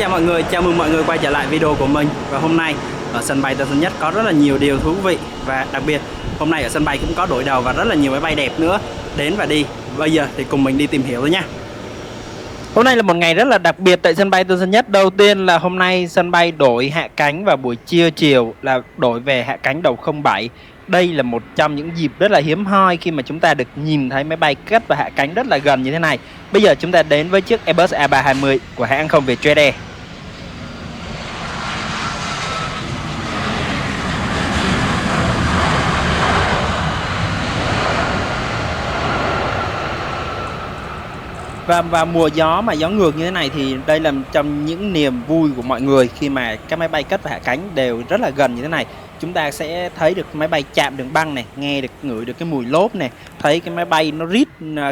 chào mọi người, chào mừng mọi người quay trở lại video của mình. Và hôm nay ở sân bay Tân Sơn Nhất có rất là nhiều điều thú vị. Và đặc biệt hôm nay ở sân bay cũng có đổi đầu và rất là nhiều máy bay đẹp nữa đến và đi. Bây giờ thì cùng mình đi tìm hiểu thôi nha. Hôm nay là một ngày rất là đặc biệt tại sân bay Tân Sơn Nhất. Đầu tiên là hôm nay sân bay đổi hạ cánh vào buổi chiều là đổi về hạ cánh đầu 07. Đây là một trong những dịp rất là hiếm hoi khi mà chúng ta được nhìn thấy máy bay cất và hạ cánh rất là gần như thế này. Bây giờ chúng ta đến với chiếc Airbus A320 của hãng hàng không Vietjet Air. Và vào mùa gió mà gió ngược như thế này thì đây là trong những niềm vui của mọi người khi mà các máy bay cất và hạ cánh đều rất là gần như thế này. Chúng ta sẽ thấy được máy bay chạm đường băng này, nghe được, ngửi được cái mùi lốp này, thấy cái máy bay nó rít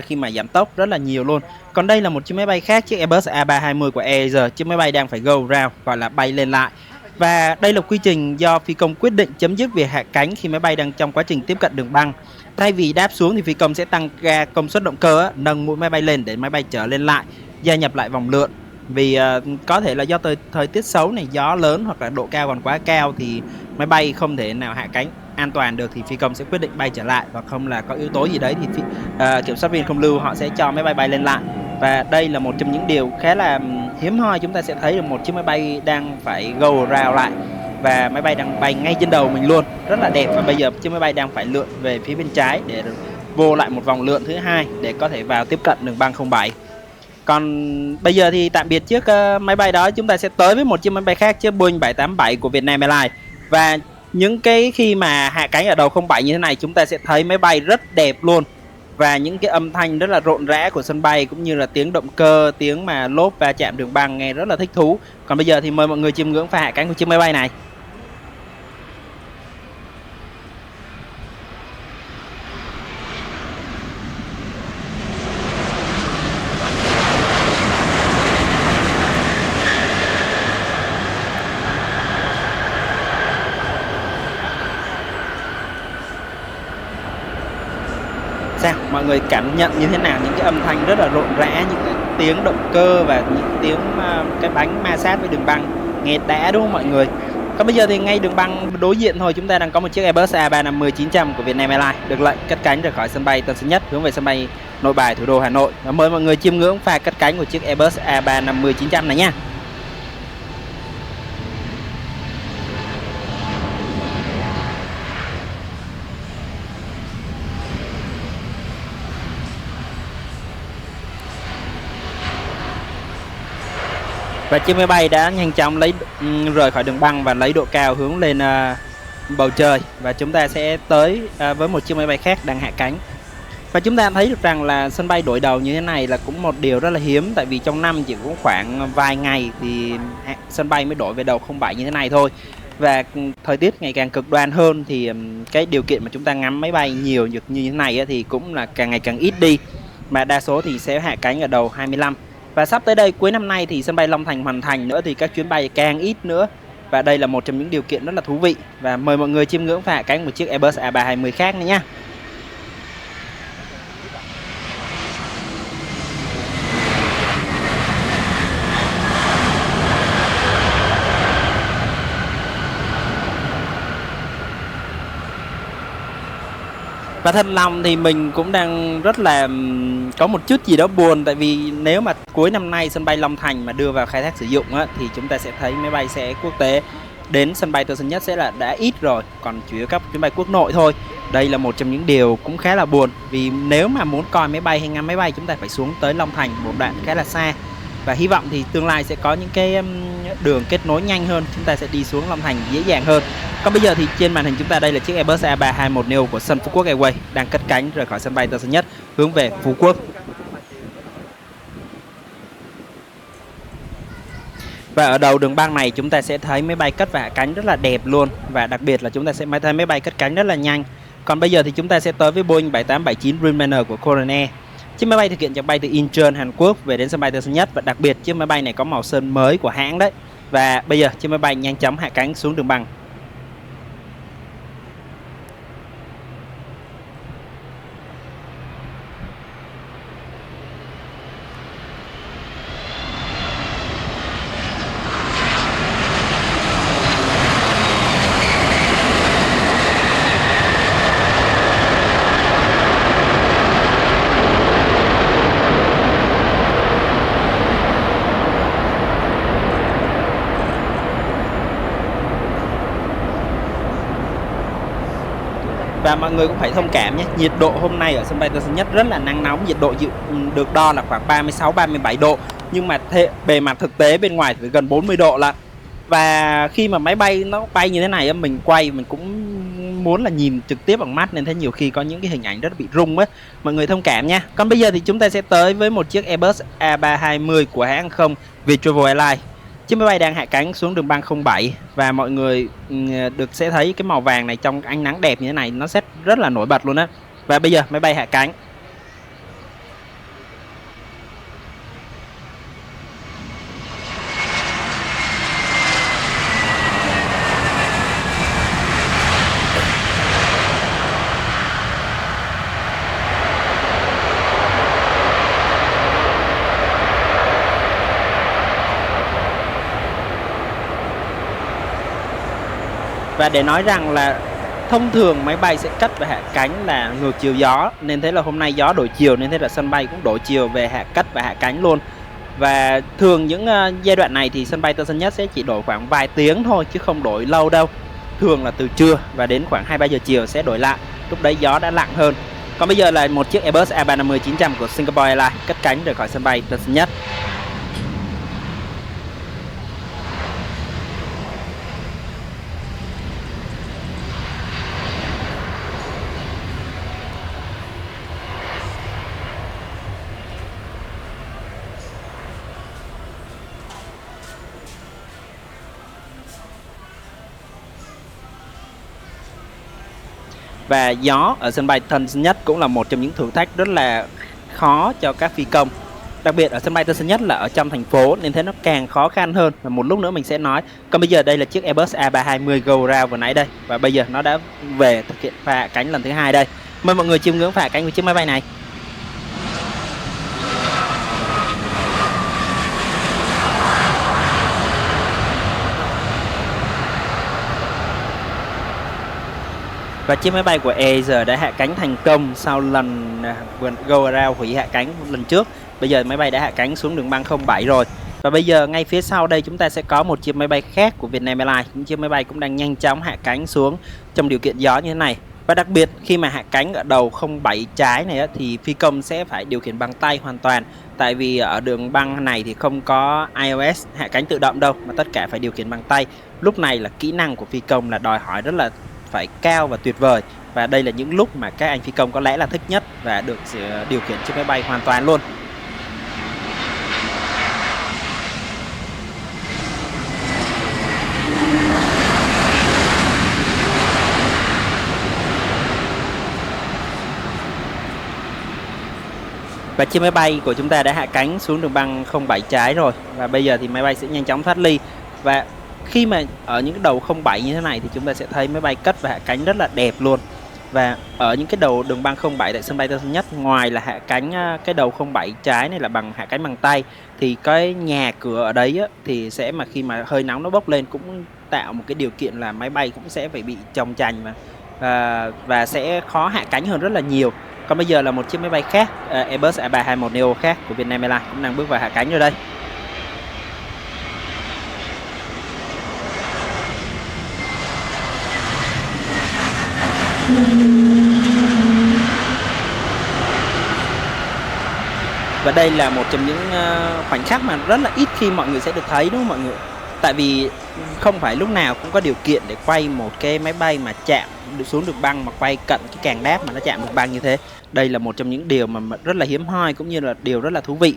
khi mà giảm tốc rất là nhiều luôn. Còn đây là một chiếc máy bay khác, chiếc Airbus A320 của Air Asia, chiếc máy bay đang phải go round, gọi là bay lên lại. Và đây là quy trình do phi công quyết định chấm dứt việc hạ cánh khi máy bay đang trong quá trình tiếp cận đường băng. Thay vì đáp xuống thì phi công sẽ tăng ga công suất động cơ, nâng mũi máy bay lên để máy bay trở lên lại, gia nhập lại vòng lượn. Vì có thể là do thời tiết xấu này, gió lớn hoặc là độ cao còn quá cao thì máy bay không thể nào hạ cánh an toàn được, thì phi công sẽ quyết định bay trở lại, và không là có yếu tố gì đấy thì kiểm soát viên không lưu họ sẽ cho máy bay bay lên lại. Và đây là một trong những điều khá là hiếm hoi, chúng ta sẽ thấy được một chiếc máy bay đang phải go round lại và máy bay đang bay ngay trên đầu mình luôn, rất là đẹp. Và bây giờ chiếc máy bay đang phải lượn về phía bên trái để vô lại một vòng lượn thứ hai để có thể vào tiếp cận đường băng 07. Còn bây giờ thì tạm biệt chiếc máy bay đó, chúng ta sẽ tới với một chiếc máy bay khác, chiếc Boeing 787 của Vietnam Airlines. Và những cái khi mà hạ cánh ở đầu 07 như thế này, chúng ta sẽ thấy máy bay rất đẹp luôn. Và những cái âm thanh rất là rộn rã của sân bay, cũng như là tiếng động cơ, tiếng mà lốp va chạm đường băng nghe rất là thích thú. Còn bây giờ thì mời mọi người chiêm ngưỡng pha hạ cánh của chiếc máy bay này. Sao mọi người cảm nhận như thế nào những cái âm thanh rất là rộn rã, những cái tiếng động cơ và những tiếng cái bánh ma sát với đường băng nghe đã, đúng không mọi người? Còn bây giờ thì ngay đường băng đối diện thôi, chúng ta đang có một chiếc Airbus A350-900 của Vietnam Airlines được lệnh cất cánh rời khỏi sân bay Tân Sơn Nhất hướng về sân bay Nội Bài, thủ đô Hà Nội. Và mời mọi người chiêm ngưỡng pha cất cánh của chiếc Airbus A350-900 này nha. Và chiếc máy bay đã nhanh chóng rời khỏi đường băng và lấy độ cao hướng lên bầu trời. Và chúng ta sẽ tới với một chiếc máy bay khác đang hạ cánh. Và chúng ta thấy được rằng là sân bay đổi đầu như thế này là cũng một điều rất là hiếm. Tại vì trong năm chỉ có khoảng vài ngày thì sân bay mới đổi về đầu 07 như thế này thôi. Và thời tiết ngày càng cực đoan hơn thì cái điều kiện mà chúng ta ngắm máy bay nhiều như thế này thì cũng là càng ngày càng ít đi. Mà đa số thì sẽ hạ cánh ở đầu 25. Và sắp tới đây cuối năm nay thì sân bay Long Thành hoàn thành nữa thì các chuyến bay càng ít nữa. Và đây là một trong những điều kiện rất là thú vị. Và mời mọi người chiêm ngưỡng pha hạ cánh một chiếc Airbus A320 khác nữa nha. Và thật lòng thì mình cũng đang rất là có một chút gì đó buồn. Tại vì nếu mà cuối năm nay sân bay Long Thành mà đưa vào khai thác sử dụng thì chúng ta sẽ thấy máy bay sẽ quốc tế đến sân bay Tân Sơn Nhất sẽ là đã ít rồi, còn chủ yếu các chuyến bay quốc nội thôi. Đây là một trong những điều cũng khá là buồn. Vì nếu mà muốn coi máy bay hay ngắm máy bay, chúng ta phải xuống tới Long Thành, một đoạn khá là xa. Và hy vọng thì tương lai sẽ có những cái đường kết nối nhanh hơn, chúng ta sẽ đi xuống Long Thành dễ dàng hơn. Còn bây giờ thì trên màn hình chúng ta đây là chiếc Airbus A321neo của Sun Phú Quốc Airways đang cất cánh rời khỏi sân bay Tân Sơn Nhất hướng về Phú Quốc. Và ở đầu đường băng này chúng ta sẽ thấy máy bay cất và hạ cánh rất là đẹp luôn. Và đặc biệt là chúng ta sẽ thấy máy bay cất cánh rất là nhanh. Còn bây giờ thì chúng ta sẽ tới với Boeing 7879 Dreamliner của Korean Air. Chiếc máy bay thực hiện chặng bay từ Incheon, Hàn Quốc về đến sân bay Tân Sơn Nhất. Và đặc biệt chiếc máy bay này có màu sơn mới của hãng đấy. Và bây giờ chiếc máy bay nhanh chóng hạ cánh xuống đường băng. Và mọi người cũng phải thông cảm nhé, nhiệt độ hôm nay ở sân bay Tân Sơn Nhất rất là nắng nóng, nhiệt độ được đo là khoảng 36-37 độ. Nhưng mà bề mặt thực tế bên ngoài thì gần 40 độ là. Và khi mà máy bay nó bay như thế này mình quay mình cũng muốn là nhìn trực tiếp bằng mắt, nên thế nhiều khi có những cái hình ảnh rất bị rung á, mọi người thông cảm nha. Còn bây giờ thì chúng ta sẽ tới với một chiếc Airbus A320 của hãng hàng không Viettravel Airlines. Chiếc máy bay đang hạ cánh xuống đường băng 07 và mọi người sẽ thấy cái màu vàng này trong ánh nắng đẹp như thế này nó sẽ rất là nổi bật luôn á. Và bây giờ máy bay hạ cánh. Và để nói rằng là thông thường máy bay sẽ cất và hạ cánh là ngược chiều gió, nên thế là hôm nay gió đổi chiều, nên thế là sân bay cũng đổi chiều về cất và hạ cánh luôn. Và thường những giai đoạn này thì sân bay Tân Sơn Nhất sẽ chỉ đổi khoảng vài tiếng thôi chứ không đổi lâu đâu. Thường là từ trưa và đến khoảng 2-3 giờ chiều sẽ đổi lại, lúc đấy gió đã lặng hơn. Còn bây giờ là một chiếc Airbus A350-900 của Singapore Airlines cất cánh rời khỏi sân bay Tân Sơn Nhất. Và gió ở sân bay Tân Sơn Nhất cũng là một trong những thử thách rất là khó cho các phi công. Đặc biệt ở sân bay Tân Sơn Nhất là ở trong thành phố nên thế nó càng khó khăn hơn, và một lúc nữa mình sẽ nói. Còn bây giờ đây là chiếc Airbus A320 Go Round vừa nãy đây, và bây giờ nó đã về thực hiện phá hạ cánh lần thứ hai đây. Mời mọi người chiêm ngưỡng phá hạ cánh của chiếc máy bay này. Và chiếc máy bay của Air đã hạ cánh thành công sau lần go around hủy hạ cánh một lần trước. Bây giờ máy bay đã hạ cánh xuống đường băng 07 rồi. Và bây giờ ngay phía sau đây chúng ta sẽ có một chiếc máy bay khác của Vietnam Airlines. Những chiếc máy bay cũng đang nhanh chóng hạ cánh xuống trong điều kiện gió như thế này. Và đặc biệt khi mà hạ cánh ở đầu 07 trái này thì phi công sẽ phải điều khiển bằng tay hoàn toàn. Tại vì ở đường băng này thì không có iOS hạ cánh tự động đâu, mà tất cả phải điều khiển bằng tay. Lúc này là kỹ năng của phi công là đòi hỏi rất là phải cao và tuyệt vời, và đây là những lúc mà các anh phi công có lẽ là thích nhất và được điều khiển chiếc máy bay hoàn toàn luôn. Và chiếc máy bay của chúng ta đã hạ cánh xuống đường băng 07 trái rồi, và bây giờ thì máy bay sẽ nhanh chóng thoát ly. Và khi mà ở những cái đầu 07 như thế này thì chúng ta sẽ thấy máy bay cất và hạ cánh rất là đẹp luôn. Và ở những cái đầu đường băng 07 tại sân bay Tân Sơn Nhất, ngoài là hạ cánh cái đầu 07 trái này là hạ cánh bằng tay, thì cái nhà cửa ở đấy thì sẽ mà khi mà hơi nóng nó bốc lên cũng tạo một cái điều kiện là máy bay cũng sẽ phải bị chồng chành và sẽ khó hạ cánh hơn rất là nhiều. Còn bây giờ là một chiếc máy bay khác, Airbus A321 Neo khác của Vietnam Airlines cũng đang bước vào hạ cánh rồi đây. Và đây là một trong những khoảnh khắc mà rất là ít khi mọi người sẽ được thấy, đúng không mọi người? Tại vì không phải lúc nào cũng có điều kiện để quay một cái máy bay mà chạm xuống đường băng, mà quay cận cái càng đáp mà nó chạm đường băng như thế. Đây là một trong những điều mà rất là hiếm hoi, cũng như là điều rất là thú vị.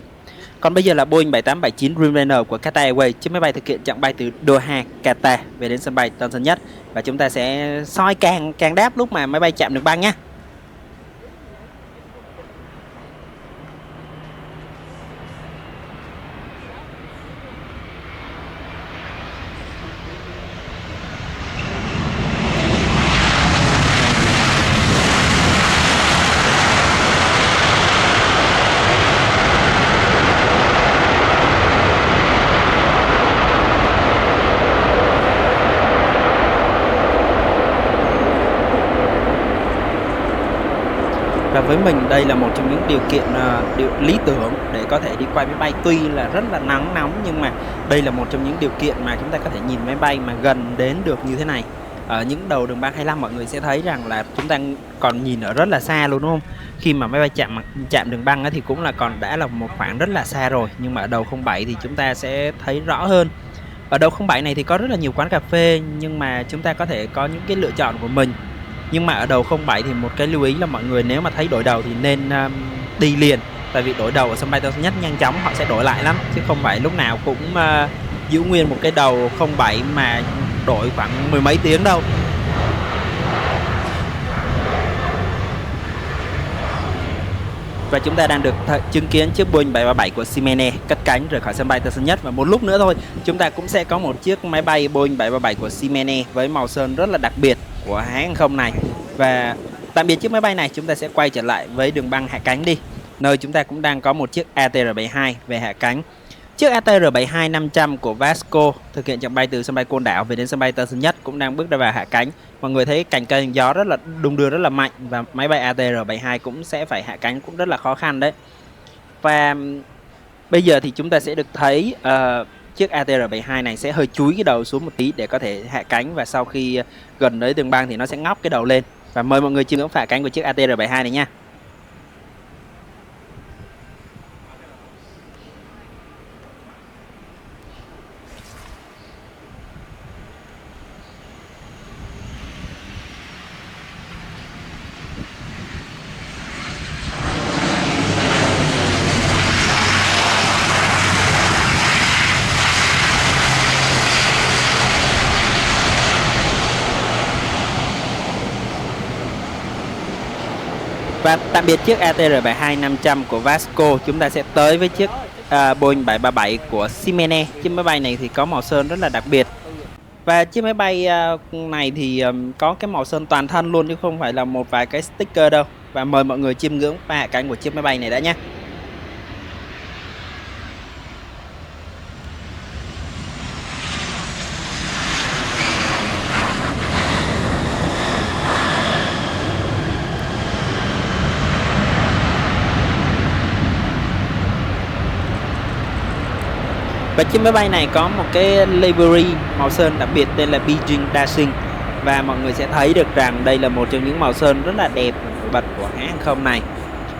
Còn bây giờ là Boeing 7879 Dreamliner của Qatar Airways, chiếc máy bay thực hiện chặng bay từ Doha, Qatar về đến sân bay Tân Sơn Nhất. Và chúng ta sẽ soi càng đáp lúc mà máy bay chạm đường băng nhé. Và với mình đây là một trong những điều kiện lý tưởng để có thể đi quay máy bay. Tuy là rất là nắng nóng nhưng mà đây là một trong những điều kiện mà chúng ta có thể nhìn máy bay mà gần đến được như thế này. ở những đầu đường băng 25 mọi người sẽ thấy rằng là chúng ta còn nhìn ở rất là xa luôn đúng không? Khi mà máy bay chạm đường băng thì cũng là còn đã là một khoảng rất là xa rồi, nhưng mà ở đầu 07 thì chúng ta sẽ thấy rõ hơn. Ở đầu 07 này thì có rất là nhiều quán cà phê, nhưng mà chúng ta có thể có những cái lựa chọn của mình. Nhưng mà ở đầu 07 thì một cái lưu ý là mọi người nếu mà thấy đổi đầu thì nên đi liền, tại vì đổi đầu ở sân bay Tân Sơn Nhất nhanh chóng họ sẽ đổi lại lắm, chứ không phải lúc nào cũng giữ nguyên một cái đầu 07 mà đổi khoảng mười mấy tiếng đâu. Và chúng ta đang được chứng kiến chiếc Boeing 737 của Siemens Air cất cánh rời khỏi sân bay Tân Sơn Nhất, và một lúc nữa thôi chúng ta cũng sẽ có một chiếc máy bay Boeing 737 của Siemens Air với màu sơn rất là đặc biệt của hãng hàng không này. Và tạm biệt chiếc máy bay này, chúng ta sẽ quay trở lại với đường băng hạ cánh đi, nơi chúng ta cũng đang có một chiếc ATR-72 về hạ cánh. Chiếc ATR-72-500 của Vasco thực hiện chặng bay từ sân bay Côn Đảo về đến sân bay Tân Sơn Nhất cũng đang bước ra vào hạ cánh. Mọi người thấy cành cây gió rất là đung đưa rất là mạnh, và máy bay ATR-72 cũng sẽ phải hạ cánh cũng rất là khó khăn đấy. Và bây giờ thì chúng ta sẽ được thấy chiếc ATR-72 này sẽ hơi chúi cái đầu xuống một tí để có thể hạ cánh, và sau khi gần tới đường băng thì nó sẽ ngóc cái đầu lên. Và mời mọi người chiêm ngưỡng hạ cánh của chiếc ATR-72 này nha. Và tạm biệt chiếc ATR-72-500 của Vasco, chúng ta sẽ tới với chiếc Boeing 737 của Siemens Air. Chiếc máy bay này thì có màu sơn rất là đặc biệt. Và chiếc máy bay này thì có cái màu sơn toàn thân luôn, chứ không phải là một vài cái sticker đâu. Và mời mọi người chiêm ngưỡng pha hạ cánh của chiếc máy bay này đã nhé. Và chiếc máy bay này có một cái livery màu sơn đặc biệt tên là Beijing Dancing. Và mọi người sẽ thấy được rằng đây là một trong những màu sơn rất là đẹp nổi bật của hãng hàng không này.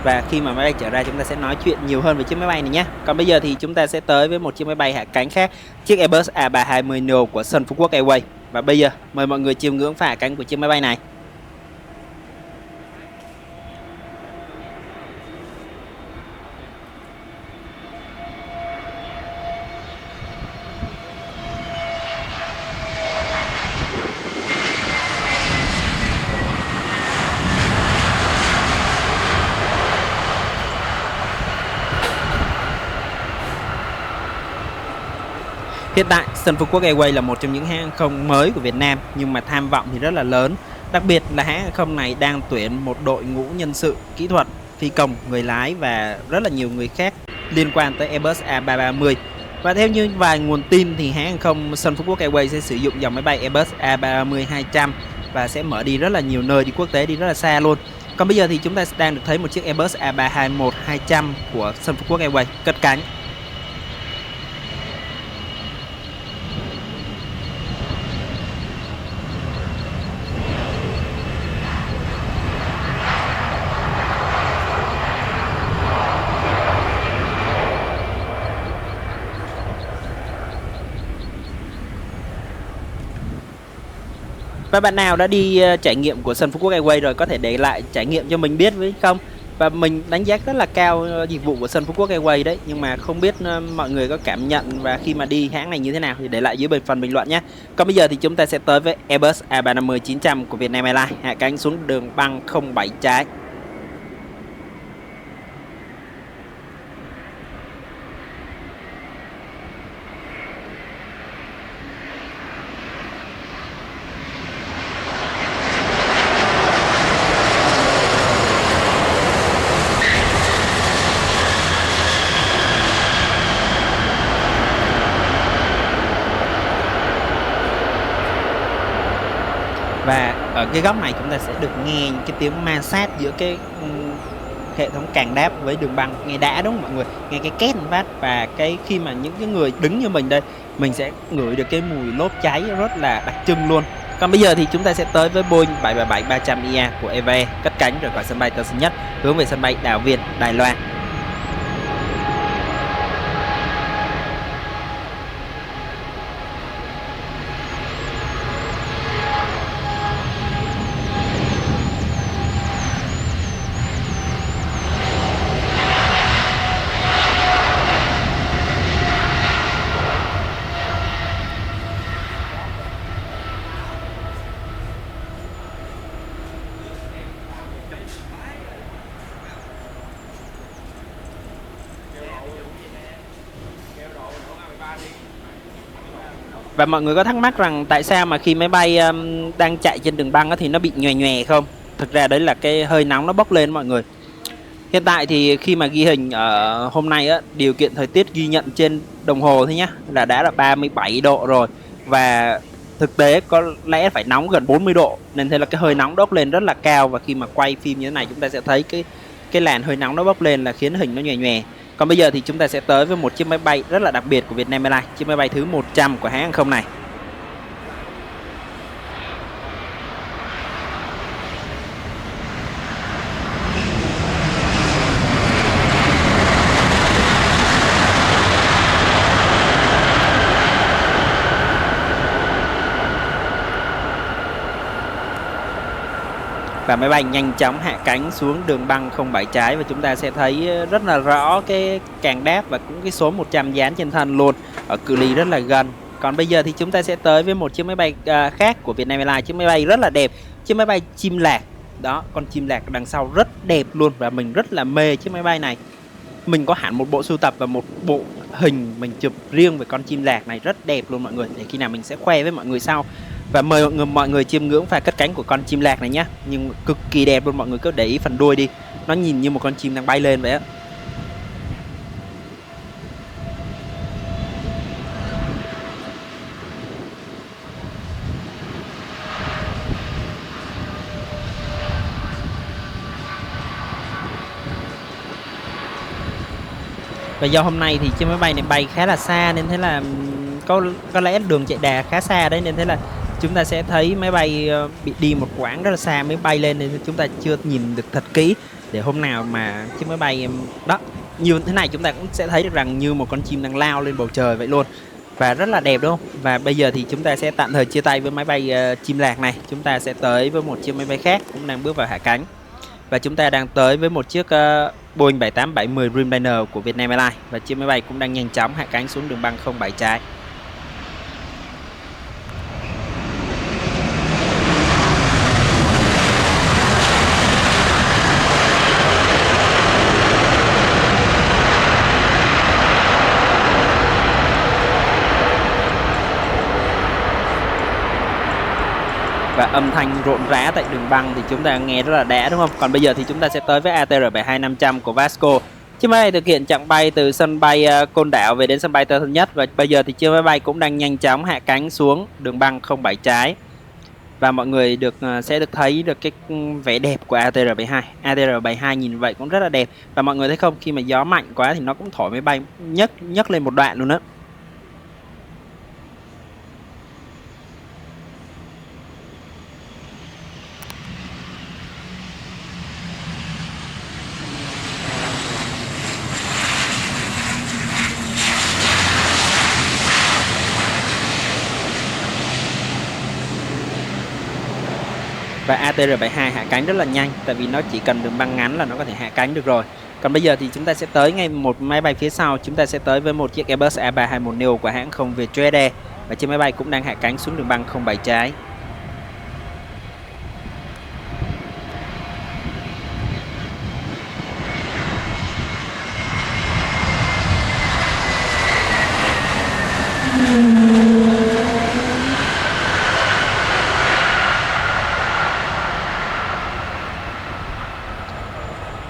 Và khi mà máy bay trở ra chúng ta sẽ nói chuyện nhiều hơn về chiếc máy bay này nhé. Còn bây giờ thì chúng ta sẽ tới với một chiếc máy bay hạ cánh khác, chiếc Airbus A320neo của Sun Phú Quốc Airways. Và bây giờ mời mọi người chiêm ngưỡng pha hạ cánh của chiếc máy bay này. Hiện tại, Sun Phú Quốc Airways là một trong những hãng hàng không mới của Việt Nam, nhưng mà tham vọng thì rất là lớn. Đặc biệt là hãng hàng không này đang tuyển một đội ngũ nhân sự, kỹ thuật, phi công, người lái và rất là nhiều người khác liên quan tới Airbus A330. Và theo như vài nguồn tin thì hãng hàng không Sun Phú Quốc Airways sẽ sử dụng dòng máy bay Airbus A330-200 và sẽ mở đi rất là nhiều nơi, đi quốc tế, đi rất là xa luôn. Còn bây giờ thì chúng ta đang được thấy một chiếc Airbus A321-200 của Sun Phú Quốc Airways cất cánh. Và bạn nào đã đi trải nghiệm của Sun Phú Quốc Airways rồi có thể để lại trải nghiệm cho mình biết với không? Và mình đánh giá rất là cao dịch vụ của Sun Phú Quốc Airways đấy, nhưng mà không biết mọi người có cảm nhận và khi mà đi hãng này như thế nào thì để lại dưới phần bình luận nhé. Còn bây giờ thì chúng ta sẽ tới với Airbus A350-900 của Vietnam Airlines hạ cánh xuống đường băng 07 trái. Và ở cái góc này chúng ta sẽ được nghe những cái tiếng ma sát giữa cái hệ thống càng đáp với đường băng, nghe đã đúng không mọi người, nghe cái két một phát. Và cái khi mà những cái người đứng như mình đây, mình sẽ ngửi được cái mùi lốp cháy rất là đặc trưng luôn, Còn bây giờ thì chúng ta sẽ tới với Boeing 737-300ER của EVE cất cánh rời khỏi sân bay Tân Sơn Nhất hướng về sân bay Đào Viên, Đài Loan. Và mọi người có thắc mắc rằng tại sao mà khi máy bay đang chạy trên đường băng thì nó bị nhòe nhòe không? Thực ra đấy là cái hơi nóng nó bốc lên mọi người. Hiện tại thì khi mà ghi hình hôm nay điều kiện thời tiết ghi nhận trên đồng hồ thôi nhá là đã là 37 độ rồi, và thực tế có lẽ phải nóng gần 40 độ, nên thế là cái hơi nóng bốc lên rất là cao. Và khi mà quay phim như thế này chúng ta sẽ thấy cái làn hơi nóng nó bốc lên là khiến hình nó nhòe nhòe. Còn bây giờ thì chúng ta sẽ tới với một chiếc máy bay rất là đặc biệt của Vietnam Airlines, chiếc máy bay thứ 100 của hãng hàng không này. Và máy bay nhanh chóng hạ cánh xuống đường băng 07 trái, và chúng ta sẽ thấy rất là rõ cái càng đáp và cũng cái số 100 dán trên thân luôn, ở cự ly rất là gần. Còn bây giờ thì chúng ta sẽ tới với một chiếc máy bay khác của Vietnam Airlines, chiếc máy bay rất là đẹp, chiếc máy bay chim lạc. Đó, con chim lạc đằng sau rất đẹp luôn, và mình rất là mê chiếc máy bay này. Mình có hẳn một bộ sưu tập và một bộ hình mình chụp riêng về con chim lạc này rất đẹp luôn mọi người, để khi nào mình sẽ khoe với mọi người sau. Và mời mọi người chiêm ngưỡng pha cất cánh của con chim lạc này nhé. Nhưng cực kỳ đẹp luôn, mọi người cứ để ý phần đuôi đi, nó nhìn như một con chim đang bay lên vậy á. Và do hôm nay thì chiếc máy bay này bay khá là xa, nên thế là có lẽ đường chạy đà khá xa đấy, nên thế là chúng ta sẽ thấy máy bay bị đi một quãng rất là xa mới bay lên, nên chúng ta chưa nhìn được thật kỹ. Để hôm nào mà chiếc máy bay đó như thế này chúng ta cũng sẽ thấy được rằng như một con chim đang lao lên bầu trời vậy luôn, và rất là đẹp đúng không? Và bây giờ thì chúng ta sẽ tạm thời chia tay với máy bay chim lạc này, chúng ta sẽ tới với một chiếc máy bay khác cũng đang bước vào hạ cánh. Và chúng ta đang tới với một chiếc Boeing 787-10 Dreamliner của Vietnam Airlines, và chiếc máy bay cũng đang nhanh chóng hạ cánh xuống đường băng 07 trái. Và âm thanh rộn rã tại đường băng thì chúng ta nghe rất là đã đúng không? Còn bây giờ thì chúng ta sẽ tới với ATR-72-500 của Vasco. Chiếc máy bay thực hiện chặng bay từ sân bay Côn Đảo về đến sân bay Tân Sơn Nhất, và bây giờ thì chiếc máy bay cũng đang nhanh chóng hạ cánh xuống đường băng 07 trái. Và mọi người sẽ được thấy được cái vẻ đẹp của ATR-72. ATR-72 nhìn vậy cũng rất là đẹp, và mọi người thấy không, khi mà gió mạnh quá thì nó cũng thổi máy bay nhấc lên một đoạn luôn đó. Và ATR-72 hạ cánh rất là nhanh, tại vì nó chỉ cần đường băng ngắn là nó có thể hạ cánh được rồi. Còn bây giờ thì chúng ta sẽ tới ngay một máy bay phía sau, chúng ta sẽ tới với một chiếc Airbus A321neo của hãng không Vietjet Air, và chiếc máy bay cũng đang hạ cánh xuống đường băng 07 trái.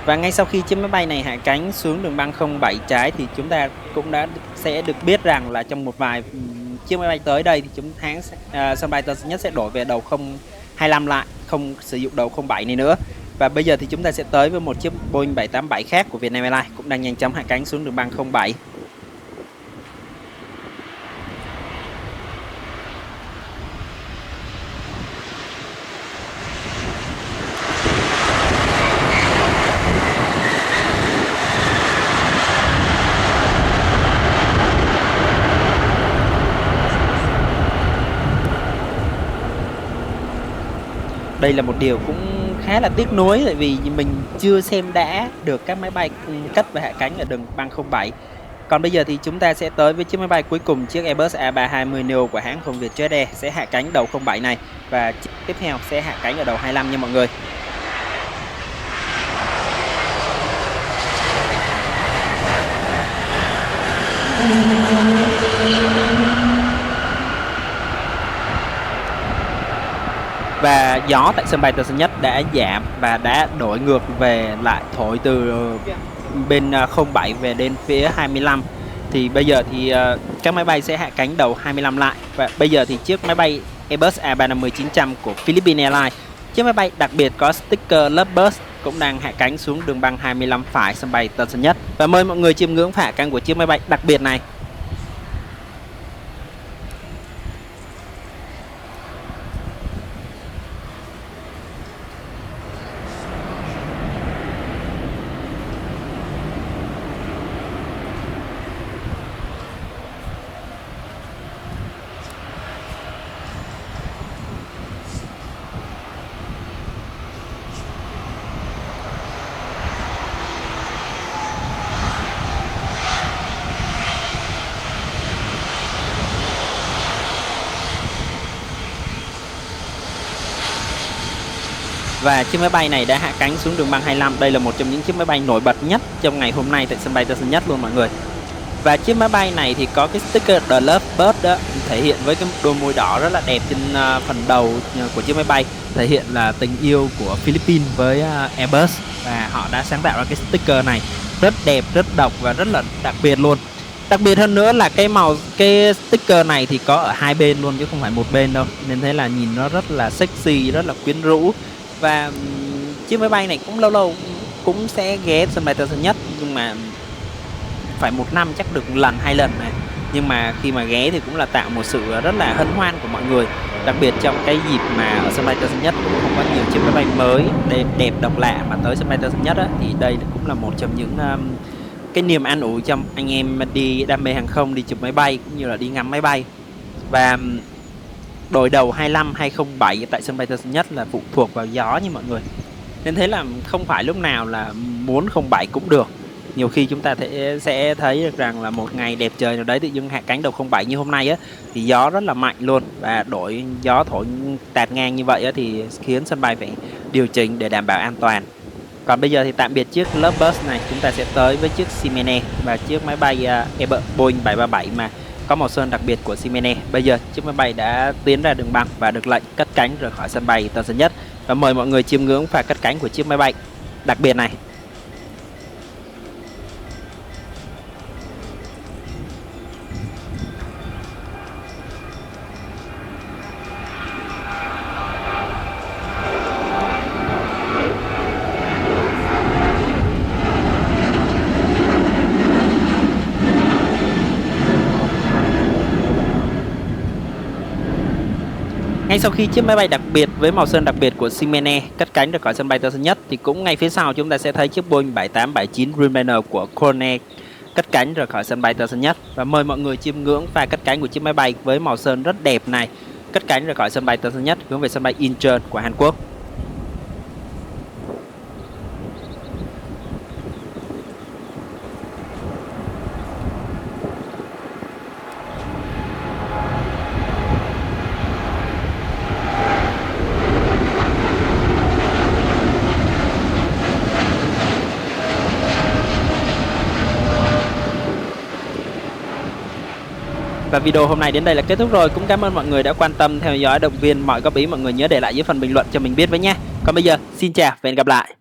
Và ngay sau khi chiếc máy bay này hạ cánh xuống đường băng 07 trái thì chúng ta cũng sẽ được biết rằng là trong một vài chiếc máy bay tới đây thì sân bay Tân Sơn Nhất sẽ đổi về đầu 025 lại, không sử dụng đầu 07 này nữa. Và bây giờ thì chúng ta sẽ tới với một chiếc Boeing 787 khác của Vietnam Airlines cũng đang nhanh chóng hạ cánh xuống đường băng 07. đây là một điều cũng khá là tiếc nuối, tại vì mình chưa xem đã được các máy bay cất và hạ cánh ở đường băng 07. Còn bây giờ thì chúng ta sẽ tới với chiếc máy bay cuối cùng, chiếc Airbus A320neo của hãng không Vietjet Air sẽ hạ cánh đầu 07 này, và chiếc tiếp theo sẽ hạ cánh ở đầu 25 nha mọi người. Và gió tại sân bay Tân Sơn Nhất đã giảm và đã đổi ngược về lại, thổi từ bên 07 về đến phía 25. Thì bây giờ thì các máy bay sẽ hạ cánh đầu 25 lại. Và bây giờ thì chiếc máy bay Airbus A350-900 của Philippines Airlines, chiếc máy bay đặc biệt có sticker Lovebird, cũng đang hạ cánh xuống đường băng 25 phải sân bay Tân Sơn Nhất. Và mời mọi người chiêm ngưỡng hạ cánh của chiếc máy bay đặc biệt này. Và chiếc máy bay này đã hạ cánh xuống đường băng 25. Đây là một trong những chiếc máy bay nổi bật nhất trong ngày hôm nay tại sân bay Tân Sơn Nhất luôn mọi người. Và chiếc máy bay này thì có cái sticker The Lovebird đó, thể hiện với cái đôi môi đỏ rất là đẹp trên phần đầu của chiếc máy bay, thể hiện là tình yêu của Philippines với Airbus. Và họ đã sáng tạo ra cái sticker này rất đẹp, rất độc và rất là đặc biệt luôn. Đặc biệt hơn nữa là cái sticker này thì có ở hai bên luôn chứ không phải một bên đâu, nên thế là nhìn nó rất là sexy, rất là quyến rũ. Và chiếc máy bay này cũng lâu lâu cũng sẽ ghé sân bay Tân Sơn Nhất, nhưng mà phải một năm chắc được lần 2 lần này. Nhưng mà khi mà ghé thì cũng là tạo một sự rất là hân hoan của mọi người. Đặc biệt trong cái dịp mà ở sân bay Tân Sơn Nhất cũng không có nhiều chiếc máy bay mới đẹp độc lạ mà tới sân bay Tân Sơn Nhất á, thì đây cũng là một trong những cái niềm an ủi trong anh em đi đam mê hàng không, đi chụp máy bay cũng như là đi ngắm máy bay. Và đội đầu 25 hay 07 tại sân bay Tân Sơn Nhất là phụ thuộc vào gió như mọi người, nên thế là không phải lúc nào là muốn 07 cũng được. Nhiều khi chúng ta sẽ thấy được rằng là một ngày đẹp trời nào đấy tự dưng hạ cánh đầu 07 như hôm nay á, thì gió rất là mạnh luôn, và đổi gió thổi tạt ngang như vậy á, thì khiến sân bay phải điều chỉnh để đảm bảo an toàn. Còn bây giờ thì tạm biệt chiếc Lovebird này, chúng ta sẽ tới với chiếc Ximenez và chiếc máy bay Boeing 737 mà có màu sơn đặc biệt của Ximenez. Bây giờ chiếc máy bay đã tiến ra đường băng và được lệnh cất cánh rời khỏi sân bay Tân Sơn Nhất. Và mời mọi người chiêm ngưỡng pha cất cánh của chiếc máy bay đặc biệt này. Ngay sau khi chiếc máy bay đặc biệt với màu sơn đặc biệt của Ximenez cất cánh rời khỏi sân bay Tân Sơn Nhất, thì cũng ngay phía sau chúng ta sẽ thấy chiếc Boeing 7879 Dreamliner của Corsair cất cánh rời khỏi sân bay Tân Sơn Nhất. Và mời mọi người chiêm ngưỡng pha cất cánh của chiếc máy bay với màu sơn rất đẹp này, cất cánh rời khỏi sân bay Tân Sơn Nhất hướng về sân bay Incheon của Hàn Quốc. Và video hôm nay đến đây là kết thúc rồi. Cũng cảm ơn mọi người đã quan tâm theo dõi, động viên. Mọi góp ý mọi người nhớ để lại dưới phần bình luận cho mình biết với nhé. Còn bây giờ xin chào và hẹn gặp lại.